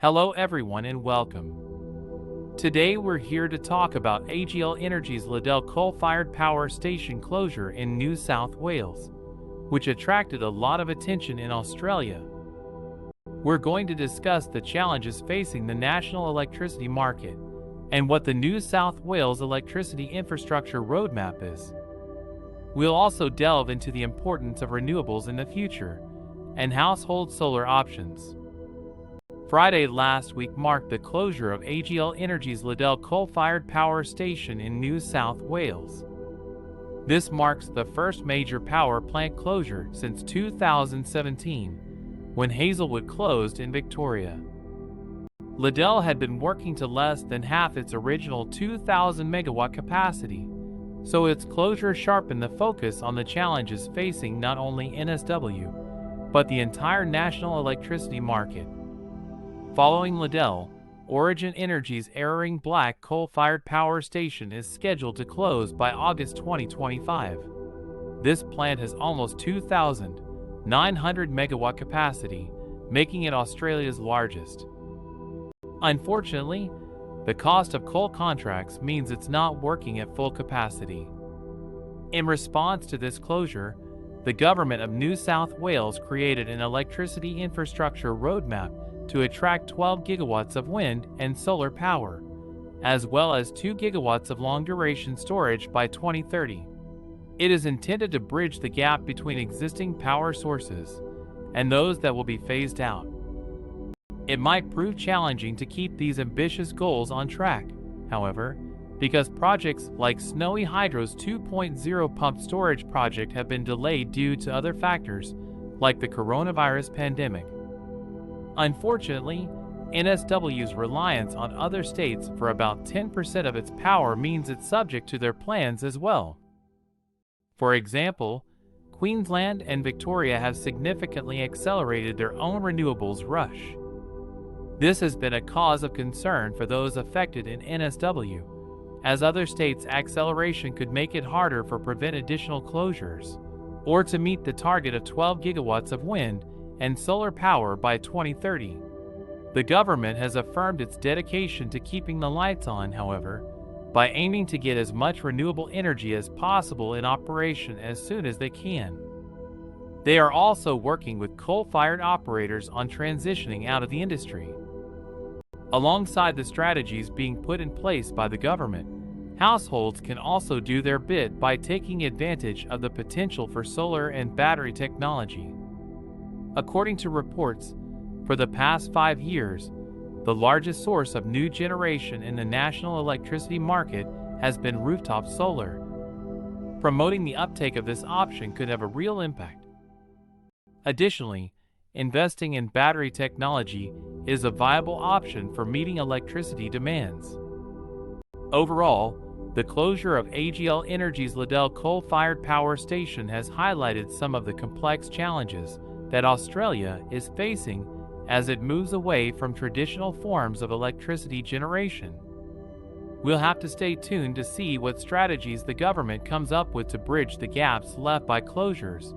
Hello everyone and welcome. Today we're here to talk about AGL Energy's Liddell coal-fired power station closure in New South Wales, which attracted a lot of attention in Australia. We're going to discuss the challenges facing the national electricity market and what the New South Wales electricity infrastructure roadmap is. We'll also delve into the importance of renewables in the future and household solar options. Friday last week marked the closure of AGL Energy's Liddell coal-fired power station in New South Wales. This marks the first major power plant closure since 2017, when Hazelwood closed in Victoria. Liddell had been working to less than half its original 2,000 megawatt capacity, so its closure sharpened the focus on the challenges facing not only NSW, but the entire national electricity market. Following Liddell, Origin Energy's Eraring Black coal-fired power station is scheduled to close by August 2025. This plant has almost 2,900 megawatt capacity, making it Australia's largest. Unfortunately, the cost of coal contracts means it's not working at full capacity. In response to this closure, the government of New South Wales created an electricity infrastructure roadmap to attract 12 gigawatts of wind and solar power, as well as 2 gigawatts of long-duration storage by 2030. It is intended to bridge the gap between existing power sources and those that will be phased out. It might prove challenging to keep these ambitious goals on track, however, because projects like Snowy Hydro's 2.0 pump storage project have been delayed due to other factors, like the coronavirus pandemic. Unfortunately, NSW's reliance on other states for about 10% of its power means it's subject to their plans as well. For example, Queensland and Victoria have significantly accelerated their own renewables rush. This has been a cause of concern for those affected in NSW, as other states' acceleration could make it harder to prevent additional closures, or to meet the target of 12 gigawatts of wind and solar power by 2030. The government has affirmed its dedication to keeping the lights on, however, by aiming to get as much renewable energy as possible in operation as soon as they can. They are also working with coal-fired operators on transitioning out of the industry. Alongside the strategies being put in place by the government, households can also do their bit by taking advantage of the potential for solar and battery technology. According to reports, for the past 5 years, the largest source of new generation in the national electricity market has been rooftop solar. Promoting the uptake of this option could have a real impact. Additionally, investing in battery technology is a viable option for meeting electricity demands. Overall, the closure of AGL Energy's Liddell coal-fired power station has highlighted some of the complex challenges that Australia is facing as it moves away from traditional forms of electricity generation. We'll have to stay tuned to see what strategies the government comes up with to bridge the gaps left by closures